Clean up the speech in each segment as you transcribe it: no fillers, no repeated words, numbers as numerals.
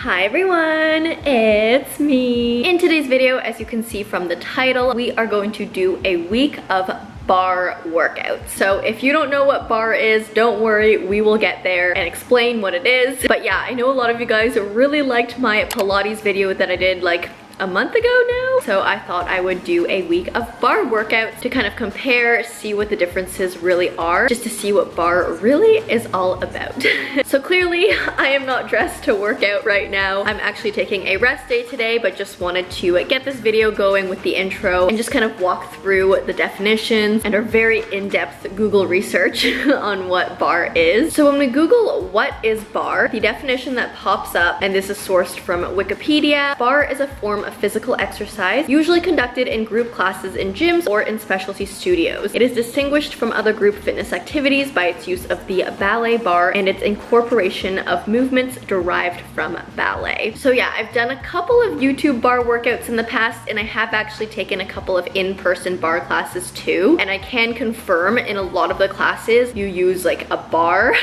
Hi everyone, it's me. In today's video, as you can see from the title, we are going to do a week of bar workouts. So if you don't know what bar is, don't worry, we will get there and explain what it is. But yeah, I know a lot of you guys really liked my Pilates video that I did like a month ago now. So I thought I would do a week of bar workouts to kind of compare, see what the differences really are, just to see what bar really is all about. So clearly I am not dressed to work out right now. I'm actually taking a rest day today, but just wanted to get this video going with the intro and just kind of walk through the definitions and our very in-depth Google research on what bar is. So when we Google what is bar, the definition that pops up, and this is sourced from Wikipedia, bar is a form of physical exercise, usually conducted in group classes in gyms or in specialty studios. It is distinguished from other group fitness activities by its use of the ballet bar and its incorporation of movements derived from ballet. So yeah, I've done a couple of YouTube bar workouts in the past, and I have actually taken a couple of in-person bar classes too. And I can confirm in a lot of the classes, you use like a bar,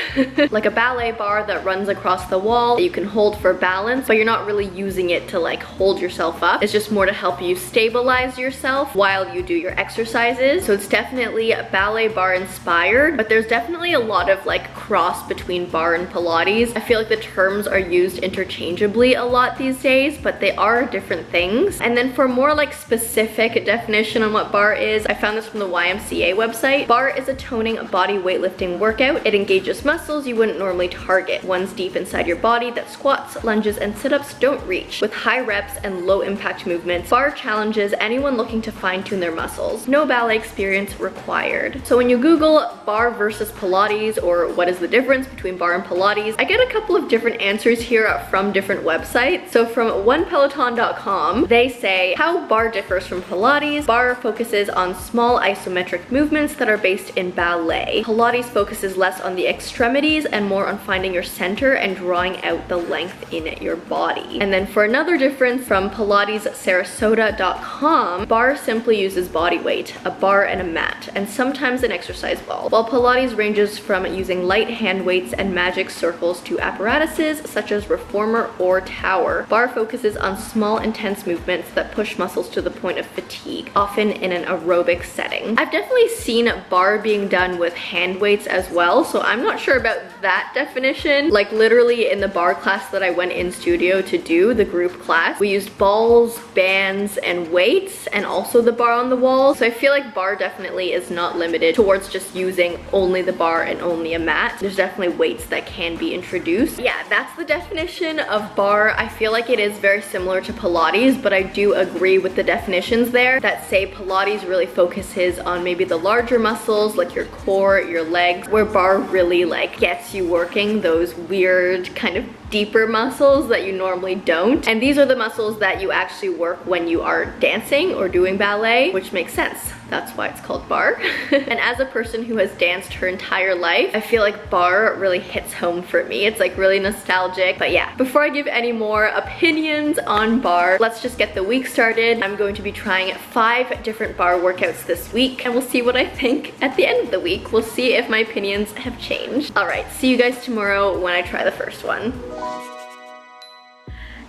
like a ballet bar that runs across the wall that you can hold for balance, but you're not really using it to like hold yourself up. It's just more to help you stabilize yourself while you do your exercises. So it's definitely ballet bar inspired, but there's definitely a lot of like cross between bar and Pilates. I feel like the terms are used interchangeably a lot these days, but they are different things. And then for more like specific definition on what bar is, I found this from the YMCA website. Bar is a toning body weightlifting workout. It engages muscles you wouldn't normally target, ones deep inside your body that squats, lunges, and sit-ups don't reach, with high reps and low impact movements. Bar challenges anyone looking to fine-tune their muscles. No ballet experience required. So when you Google bar versus Pilates, or what is the difference between bar and Pilates, I get a couple of different answers here from different websites. So from onepeloton.com, they say how bar differs from Pilates. Bar focuses on small isometric movements that are based in ballet. Pilates focuses less on the extremities and more on finding your center and drawing out the length in your body. And then for another difference from PilatesSarasota.com, bar simply uses body weight, a bar and a mat, and sometimes an exercise ball, while Pilates ranges from using light hand weights and magic circles to apparatuses such as reformer or tower. Bar focuses on small intense movements that push muscles to the point of fatigue, often in an aerobic setting. I've definitely seen bar being done with hand weights as well, so I'm not sure about that definition. Like literally in the bar class that I went in studio to do, the group class, we used balls, bands, and weights, and also the bar on the wall. So I feel like bar definitely is not limited towards just using only the bar and only a mat. There's definitely weights that can be introduced. Yeah, that's the definition of bar. I feel like it is very similar to Pilates, but I do agree with the definitions there that say Pilates really focuses on maybe the larger muscles like your core, your legs, where bar really like gets you working those weird kind of deeper muscles that you normally don't. And these are the muscles that you actually work when you are dancing or doing ballet, which makes sense. That's why it's called bar. And as a person who has danced her entire life, I feel like bar really hits home for me. It's like really nostalgic. But yeah, before I give any more opinions on bar, let's just get the week started. I'm going to be trying 5 different bar workouts this week, and we'll see what I think at the end of the week. We'll see if my opinions have changed. All right, see you guys tomorrow when I try the first one.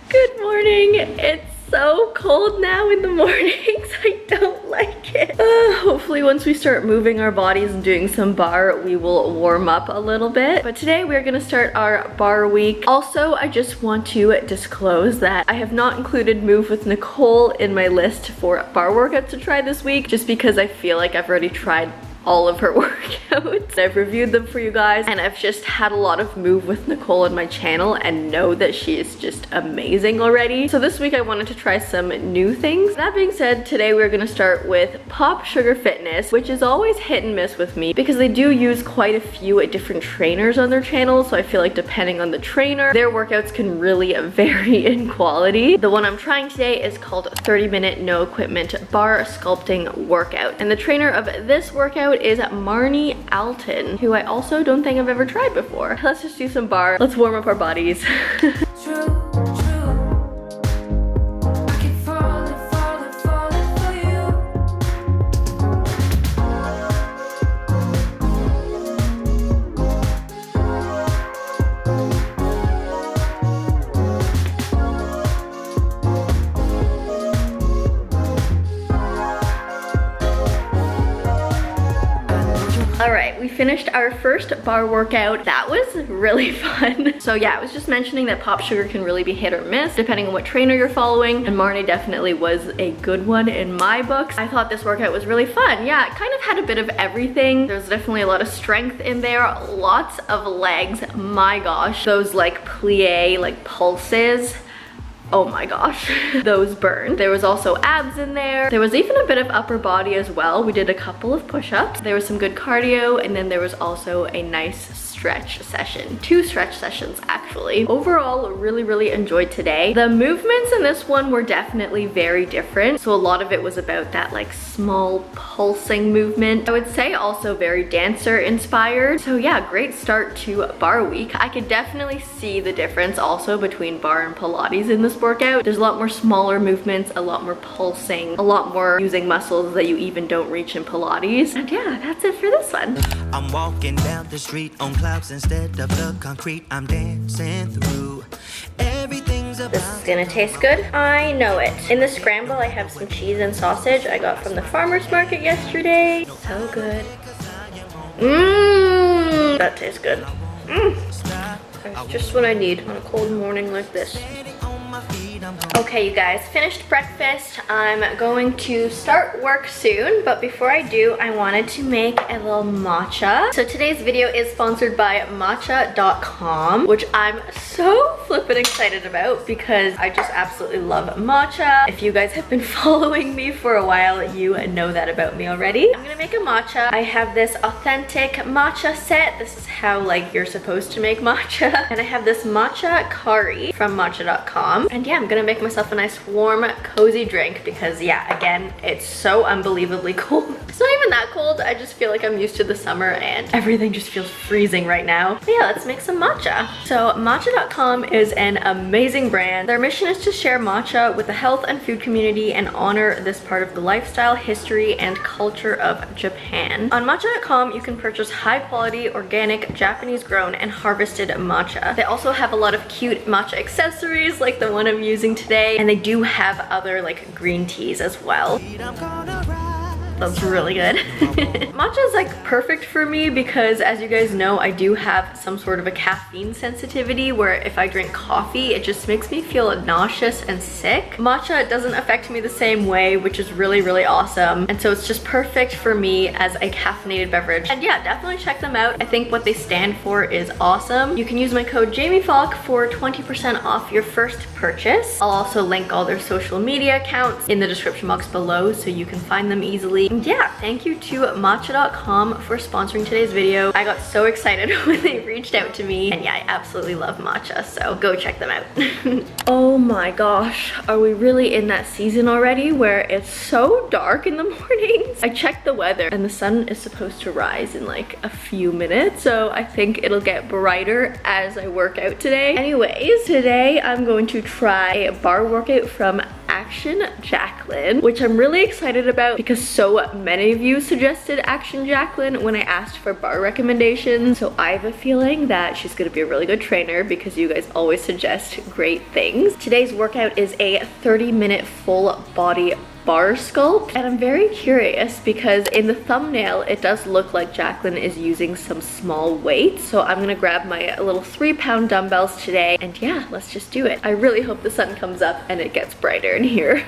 Good morning. It's so cold now in the mornings. I don't like it. Hopefully once we start moving our bodies and doing some bar, we will warm up a little bit. But today we're gonna start our bar week. Also, I just want to disclose that I have not included Move with Nicole in my list for bar workouts to try this week, just because I feel like I've already tried all of her workouts. I've reviewed them for you guys, and I've just had a lot of Move with Nicole on my channel and know that she is just amazing already. So this week I wanted to try some new things. That being said, today we're gonna start with POPSUGAR Fitness, which is always hit and miss with me because they do use quite a few different trainers on their channel. So I feel like depending on the trainer, their workouts can really vary in quality. The one I'm trying today is called 30-minute no equipment bar sculpting workout. And the trainer of this workout is Marnie Alton, who I also don't think I've ever tried before. Let's just do some bar. Let's warm up our bodies. finished our first bar workout. That was really fun. So yeah, I was just mentioning that POPSUGAR can really be hit or miss depending on what trainer you're following, and Marnie definitely was a good one in my books. I thought this workout was really fun. Yeah, it kind of had a bit of everything. There's definitely a lot of strength in there, lots of legs. My gosh, those like plie, like pulses. Oh my gosh, those burned. There was also abs in there. There was even a bit of upper body as well. We did a couple of push-ups. There was some good cardio, and then there was also a nice stretch session. 2 stretch sessions actually. Overall, really enjoyed today. The movements in this one were definitely very different. So a lot of it was about that like small pulsing movement. I would say also very dancer inspired. So yeah, great start to bar week. I could definitely see the difference also between bar and Pilates in this workout. There's a lot more smaller movements, a lot more pulsing, a lot more using muscles that you even don't reach in Pilates. And yeah, that's it for this one. I'm walking down the street on clouds instead of the concrete. I'm dancing through everything's about. This is gonna taste good. I know it. In the scramble, I have some cheese and sausage I got from the farmer's market yesterday. So good. Mmm, that tastes good. Mmm. That's just what I need on a cold morning like this. Okay, you guys, finished breakfast. I'm going to start work soon, but before I do, I wanted to make a little matcha. So today's video is sponsored by Matchacom, which I'm so flippin' excited about because I just absolutely love matcha. If you guys have been following me for a while, you know that about me already. I'm gonna make a matcha. I have this authentic matcha set. This is how like you're supposed to make matcha. And I have this matcha curry from Matchacom. And yeah, I'm gonna make myself a nice warm cozy drink because yeah, again, it's so unbelievably cold. It's not even that cold. I just feel like I'm used to the summer and everything just feels freezing right now. But yeah, let's make some matcha. So Matchacom is an amazing brand. Their mission is to share matcha with the health and food community and honor this part of the lifestyle, history, and culture of Japan. On Matchacom, you can purchase high quality, organic, Japanese grown and harvested matcha. They also have a lot of cute matcha accessories like the one I'm using today, and they do have other like green teas as well. That's really good. Matcha is like perfect for me because as you guys know, I do have some sort of a caffeine sensitivity where if I drink coffee, it just makes me feel nauseous and sick. Matcha doesn't affect me the same way, which is really awesome. And so it's just perfect for me as a caffeinated beverage. And yeah, definitely check them out. I think what they stand for is awesome. You can use my code JamieFalk for 20% off your first purchase. I'll also link all their social media accounts in the description box below so you can find them easily. And yeah, thank you to Matcha.com for sponsoring today's video. I got so excited when they reached out to me, and yeah, I absolutely love matcha, so go check them out. Oh my gosh, are we really in that season already where it's so dark in the mornings? I checked the weather and the sun is supposed to rise in like a few minutes, so I think it'll get brighter as I work out today. Anyways, today I'm going to try a bar workout from Action Jacquelyn, which I'm really excited about because so many of you suggested Action Jacquelyn when I asked for bar recommendations. So I have a feeling that she's gonna be a really good trainer because you guys always suggest great things. Today's workout is a 30-minute full body bar sculpt, and I'm very curious because in the thumbnail it does look like Jacquelyn is using some small weights, so I'm gonna grab my little 3-pound dumbbells today, and yeah, let's just do it. I really hope the sun comes up and it gets brighter in here.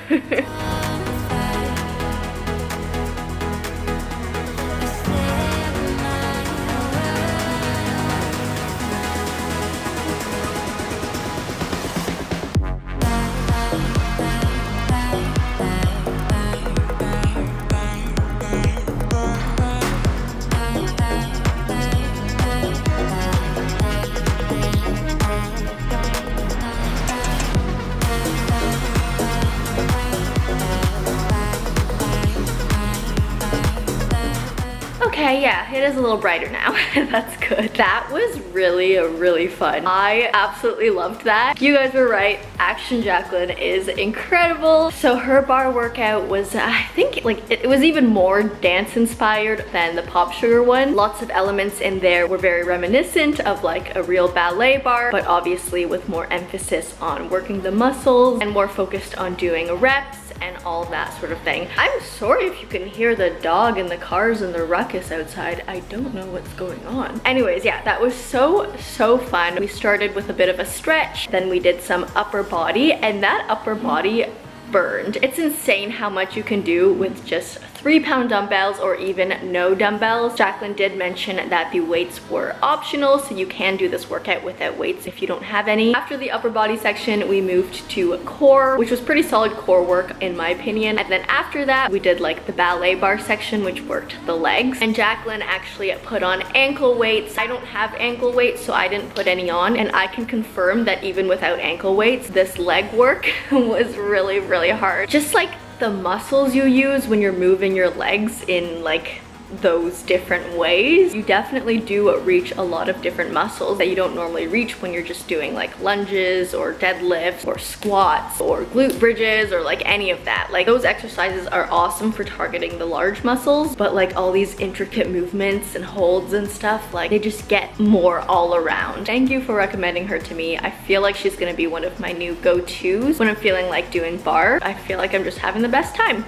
Okay, yeah, it is a little brighter now. That's good. That was really fun. I absolutely loved that. You guys were right. Action Jacquelyn is incredible. So her bar workout was, I think, like, it was even more dance inspired than the POPSUGAR one. Lots of elements in there were very reminiscent of like a real ballet bar, but obviously with more emphasis on working the muscles and more focused on doing reps and all that sort of thing. I'm sorry if you can hear the dog and the cars and the ruckus outside. outside. I don't know what's going on. Anyways, yeah, that was so fun. We started with a bit of a stretch, then we did some upper body, and that upper body burned. It's insane how much you can do with just 3-pound dumbbells or even no dumbbells. Jacquelyn did mention that the weights were optional, so you can do this workout without weights if you don't have any. After the upper body section, we moved to core, which was pretty solid core work in my opinion. And then after that, we did like the ballet bar section, which worked the legs. And Jacquelyn actually put on ankle weights. I don't have ankle weights, so I didn't put any on. And I can confirm that even without ankle weights, this leg work was really hard. Just like the muscles you use when you're moving your legs in like those different ways, you definitely do reach a lot of different muscles that you don't normally reach when you're just doing like lunges or deadlifts or squats or glute bridges or like any of that. Like those exercises are awesome for targeting the large muscles, but like all these intricate movements and holds and stuff, like they just get more all around. Thank you for recommending her to me. I feel like she's gonna be one of my new go-tos when I'm feeling like doing bar. I feel like I'm just having the best time.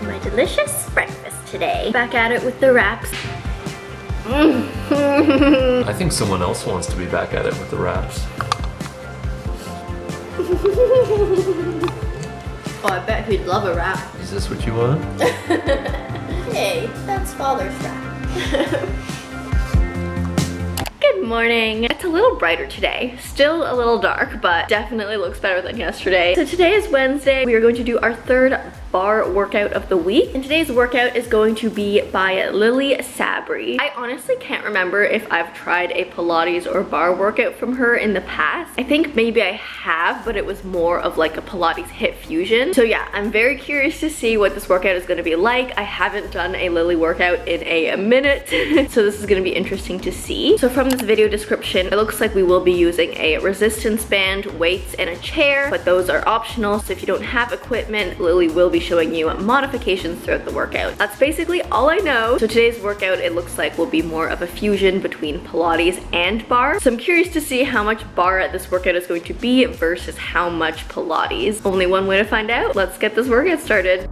My delicious breakfast today. Back at it with the wraps. I think someone else wants to be back at it with the wraps. Oh, I bet he'd love a wrap. Is this what you want? Hey, that's father's wrap. Good morning. It's a little brighter today. Still a little dark, but definitely looks better than yesterday. So today is Wednesday. We are going to do our third bar workout of the week, and today's workout is going to be by Lilly Sabri. I honestly can't remember if I've tried a Pilates or bar workout from her in the past. I think maybe I have, but it was more of like a Pilates HIIT fusion. So yeah, I'm very curious to see what this workout is going to be like. I haven't done a Lilly workout in a minute, so this is going to be interesting to see. So from this video description, it looks like we will be using a resistance band, weights, and a chair, but those are optional. So if you don't have equipment, Lilly will be showing you modifications throughout the workout. That's basically all I know. So today's workout, it looks like, will be more of a fusion between Pilates and bar. So I'm curious to see how much bar this workout is going to be versus how much Pilates. Only one way to find out. Let's get this workout started.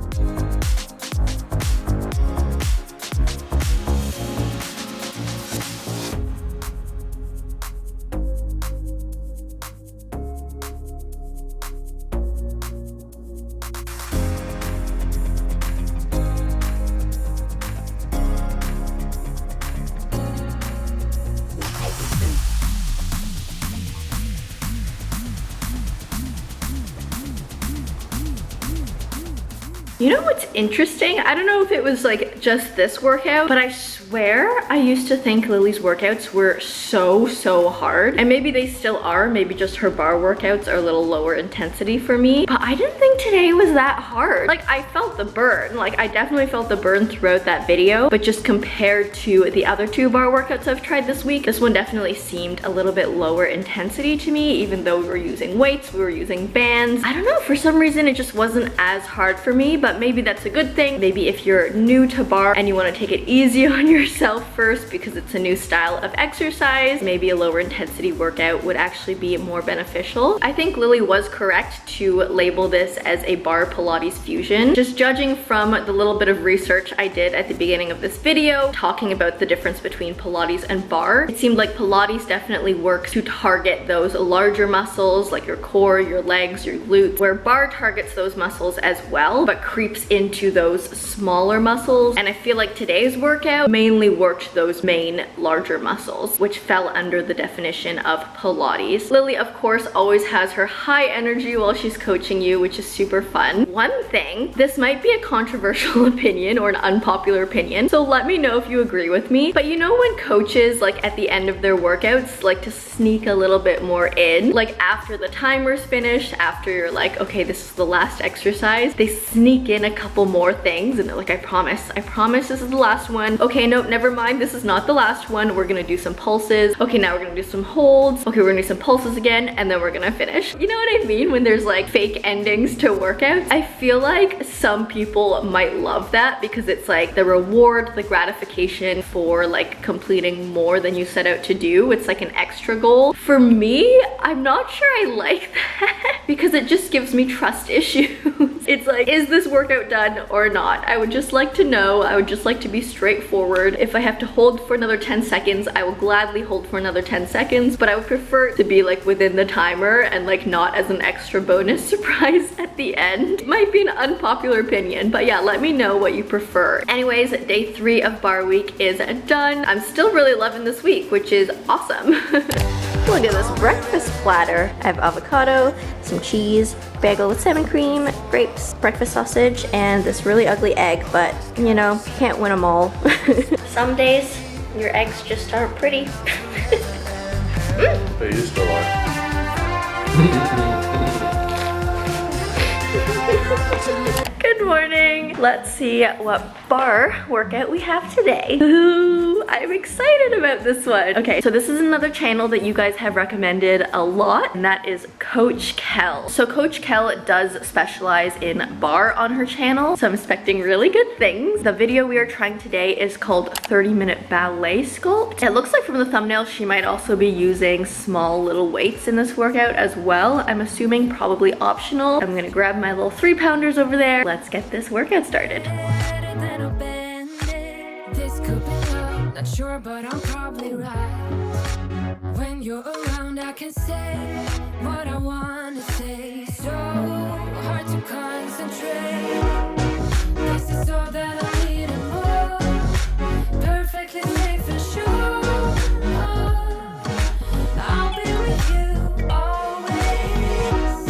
You know what's interesting? I don't know if it was like just this workout, but I swear I used to think Lilly's workouts were so hard. And maybe they still are, maybe just her bar workouts are a little lower intensity for me. But I didn't think today was that hard. Like I felt the burn, like I definitely felt the burn throughout that video, but just compared to the other 2 bar workouts I've tried this week, this one definitely seemed a little bit lower intensity to me, even though we were using weights, we were using bands. I don't know, for some reason it just wasn't as hard for me, but maybe that's a good thing. Maybe if you're new to bar and you want to take it easy on yourself first because it's a new style of exercise, maybe a lower intensity workout would actually be more beneficial. I think Lilly was correct to label this as a bar Pilates fusion. Just judging from the little bit of research I did at the beginning of this video, talking about the difference between Pilates and bar, it seemed like Pilates definitely works to target those larger muscles like your core, your legs, your glutes, where bar targets those muscles as well, but creeps into those smaller muscles. And I feel like today's workout mainly worked those main larger muscles, which fell under the definition of Pilates. Lilly, of course, always has her high energy while she's coaching you, which is super fun. One thing, this might be a controversial opinion or an unpopular opinion, so let me know if you agree with me, but you know when coaches, like at the end of their workouts, like to sneak a little bit more in, like after the timer's finished, after you're like, okay, this is the last exercise, they sneak in a couple more things and they're like, I promise this is the last one. Okay, nope, never mind, this is not the last one. We're gonna do some pulses. Okay, now we're gonna do some holds. Okay, we're gonna do some pulses again, and then we're gonna finish. You know what I mean when there's like fake endings to workouts? I feel like some people might love that because it's like the reward, the gratification for like completing more than you set out to do. It's like an extra goal. For me, I'm not sure I like that because it just gives me trust issues. It's like, is this workout done or not? I would just like to know. I would just like to be straightforward. If I have to hold for another 10 seconds, I will gladly hold for another 10 seconds, but I would prefer it to be like within the timer and like not as an extra bonus surprise at the end. Might be an unpopular opinion, but yeah, let me know what you prefer. Anyways, day 3 of bar week is done. I'm still really loving this week, which is awesome. Look at this breakfast platter. I have avocado, some cheese, bagel with salmon cream, grapes, breakfast sausage, and this really ugly egg, but you know, you can't win them all. Some days, your eggs just aren't pretty. But you still are. Good morning. Let's see what bar workout we have today. Ooh, I'm excited about this one. Okay, so this is another channel that you guys have recommended a lot, and that is Coach Kel. So Coach Kel does specialize in bar on her channel, so I'm expecting really good things. The video we are trying today is called 30-minute ballet sculpt. It looks like from the thumbnail she might also be using small little weights in this workout as well. I'm assuming probably optional. I'm gonna grab my little 3-pounders over there. Let's get this workout started. Not sure, but I'm probably right. When you're around, I can say what I want to say. So hard to concentrate. This is all that I need and more. Perfectly safe and sure. I'll be with you always.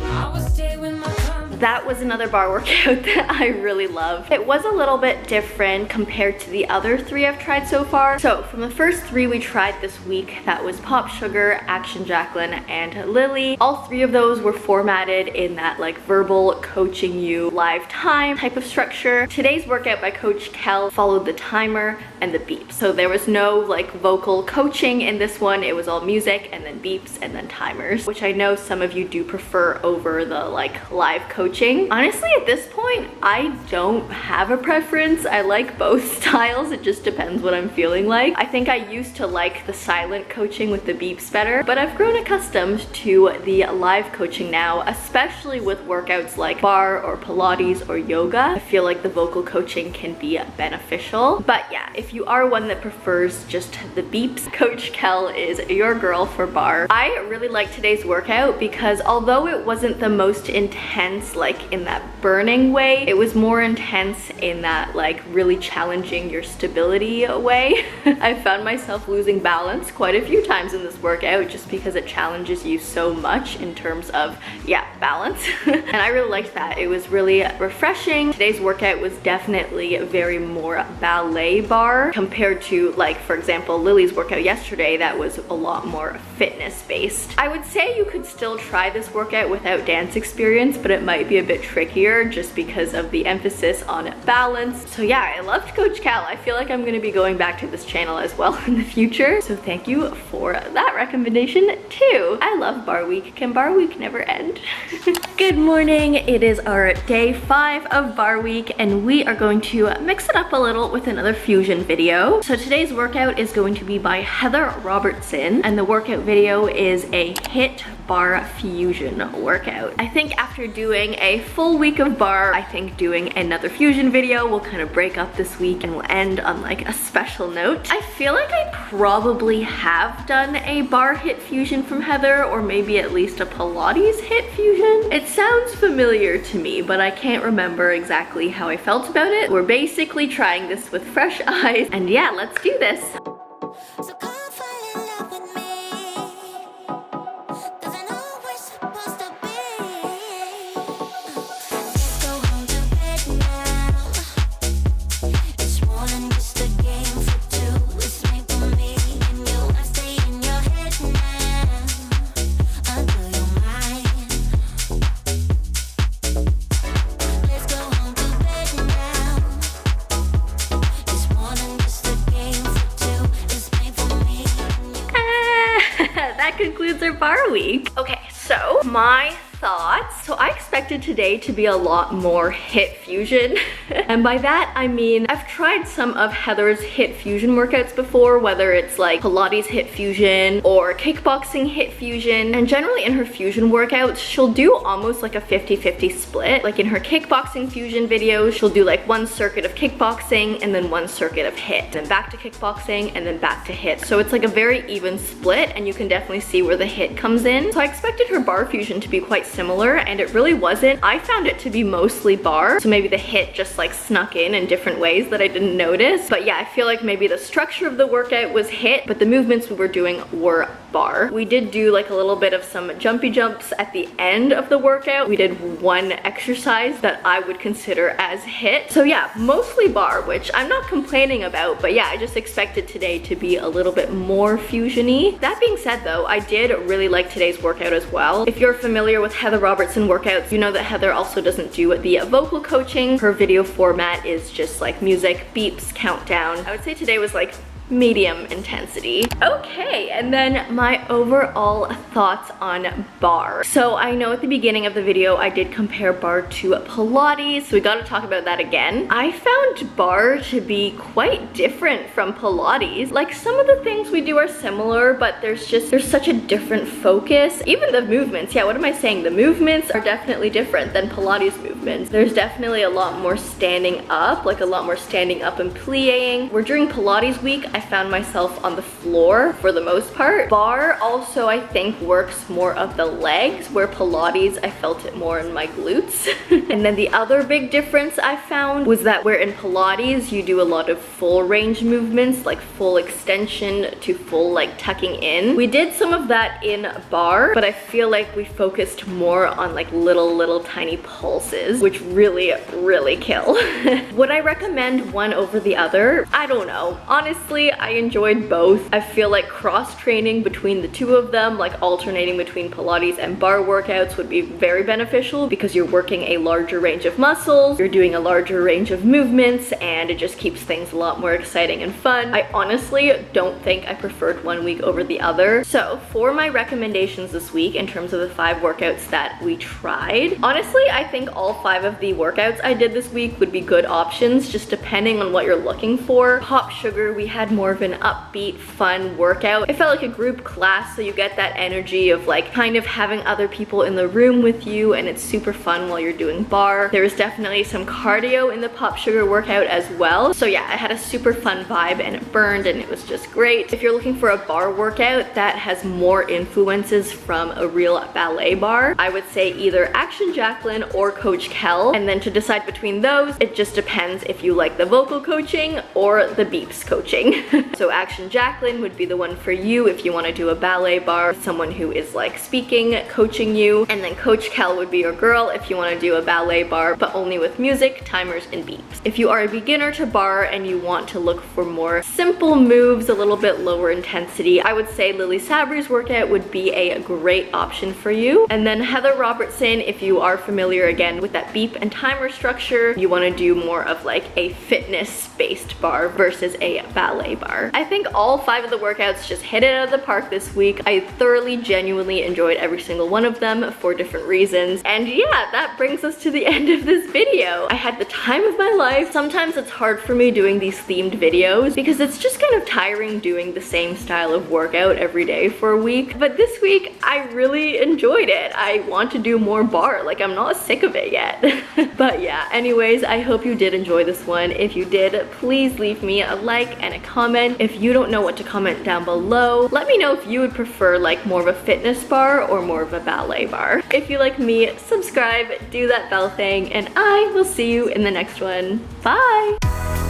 I will stay with my company. That was another bar workout that I really love. It was a little bit different compared to the other 3 I've tried so far. So from the first 3 we tried this week, that was POPSUGAR, Action Jacquelyn, and Lilly. All 3 of those were formatted in that like verbal coaching you live time type of structure. Today's workout by Coach Kel followed the timer and the beeps. So there was no like vocal coaching in this one. It was all music and then beeps and then timers, which I know some of you do prefer over the like live coaching. Honestly, at this point, I don't have a preference. I like both styles. It just depends what I'm feeling like. I think I used to like the silent coaching with the beeps better, but I've grown accustomed to the live coaching now, especially with workouts like bar or Pilates or yoga. I feel like the vocal coaching can be beneficial. But yeah, if you are one that prefers just the beeps, Coach Kel is your girl for bar. I really like today's workout because although it wasn't the most intense, like in that burning way, it was more intense in that like really challenging your stability way. I found myself losing balance quite a few times in this workout just because it challenges you so much in terms of, yeah, balance. And I really liked that. It was really refreshing. Today's workout was definitely very more ballet bar compared to like, for example, Lily's workout yesterday that was a lot more fitness based. I would say you could still try this workout without dance experience, but it might be a bit trickier just because of the emphasis on balance. So yeah, I loved Coach Kel. I feel like I'm gonna be going back to this channel as well in the future. So thank you for that recommendation too. I love bar week. Can bar week never end? Good morning. It is our day 5 of bar week and we are going to mix it up a little with another fusion video. So today's workout is going to be by Heather Robertson and the workout video is a HIIT bar fusion workout. I think after doing a full week of bar, I think doing another fusion video will kind of break up this week and we'll end on like a special note. I feel like I probably have done a bar HIIT fusion from Heather, or maybe at least a Pilates HIIT fusion. It sounds familiar to me, but I can't remember exactly how I felt about it. We're basically trying this with fresh eyes, and yeah, let's do this. So come fall in love with me. Doesn't know we're supposed to be. Let's go home to bed now. It's more than just a game for 2. It's made for me and you. I stay in your head now until you're mine. Let's go home to bed now. It's more than just a game for 2. It's made for me and you. That concludes our bar week. Okay, so my thoughts. So I expected today to be a lot more HIIT fusion. And by that, I mean, I've tried some of Heather's HIIT fusion workouts before, whether it's like Pilates HIIT fusion or kickboxing HIIT fusion. And generally in her fusion workouts, she'll do almost like a 50-50 split. Like in her kickboxing fusion videos, she'll do like one circuit of kickboxing and then one circuit of HIIT, then back to kickboxing and then back to HIIT. So it's like a very even split, and you can definitely see where the HIIT comes in. So I expected her bar fusion to be quite similar, and it really wasn't. I found it to be mostly bar, so maybe the HIIT just like snuck in different ways that I didn't notice. But yeah, I feel like maybe the structure of the workout was HIIT, but the movements we were doing were bar. We did do like a little bit of some jumpy jumps at the end of the workout. We did one exercise that I would consider as HIIT. So yeah, mostly bar, which I'm not complaining about, but yeah, I just expected today to be a little bit more fusion-y. That being said though, I did really like today's workout as well. If you're familiar with Heather Robertson workouts, you know that Heather also doesn't do the vocal coaching. Her video format is just like music, beeps, countdown. I would say today was like medium intensity. Okay, and then my overall thoughts on bar. So I know at the beginning of the video I did compare bar to Pilates, so we got to talk about that again. I found bar to be quite different from Pilates. Like some of the things we do are similar, but there's such a different focus. Even the movements, yeah, what am I saying? The movements are definitely different than Pilates movements. There's definitely a lot more standing up, like a lot more standing up and plie-ing. We're during Pilates week, I found myself on the floor for the most part. Bar also I think works more of the legs, where Pilates I felt it more in my glutes. And then the other big difference I found was that where in Pilates you do a lot of full range movements, like full extension to full like tucking in. We did some of that in bar, but I feel like we focused more on like little tiny pulses, which really kill. Would I recommend one over the other? I don't know. Honestly, I enjoyed both. I feel like cross-training between the two of them, like alternating between Pilates and bar workouts, would be very beneficial because you're working a larger range of muscles, you're doing a larger range of movements, and it just keeps things a lot more exciting and fun. I honestly don't think I preferred one week over the other. So for my recommendations this week in terms of the 5 workouts that we tried, honestly, I think all 5 of the workouts I did this week would be good options, just depending on what you're looking for. POPSUGAR, we had more of an upbeat, fun workout. It felt like a group class, so you get that energy of like kind of having other people in the room with you, and it's super fun while you're doing bar. There was definitely some cardio in the POPSUGAR workout as well. So yeah, I had a super fun vibe and it burned and it was just great. If you're looking for a bar workout that has more influences from a real ballet bar, I would say either Action Jacquelyn or Coach Kel. And then to decide between those, it just depends if you like the vocal coaching or the beeps coaching. So Action Jacquelyn would be the one for you if you want to do a ballet bar with someone who is like speaking, coaching you. And then Coach Kel would be your girl if you want to do a ballet bar, but only with music, timers, and beeps. If you are a beginner to bar and you want to look for more simple moves, a little bit lower intensity, I would say Lilly Sabri's workout would be a great option for you. And then Heather Robertson, if you are familiar again with that beep and timer structure, you want to do more of like a fitness-based bar versus a ballet bar. I think all 5 of the workouts just hit it out of the park this week. I thoroughly, genuinely enjoyed every single one of them for different reasons. And yeah, that brings us to the end of this video. I had the time of my life. Sometimes it's hard for me doing these themed videos because it's just kind of tiring doing the same style of workout every day for a week. But this week, I really enjoyed it. I want to do more bar. Like, I'm not sick of it yet. But yeah, anyways, I hope you did enjoy this one. If you did, please leave me a like and a comment. If you don't know what to comment down below, let me know if you would prefer like more of a fitness bar or more of a ballet bar. If you like me, subscribe, do that bell thing, and I will see you in the next one. Bye!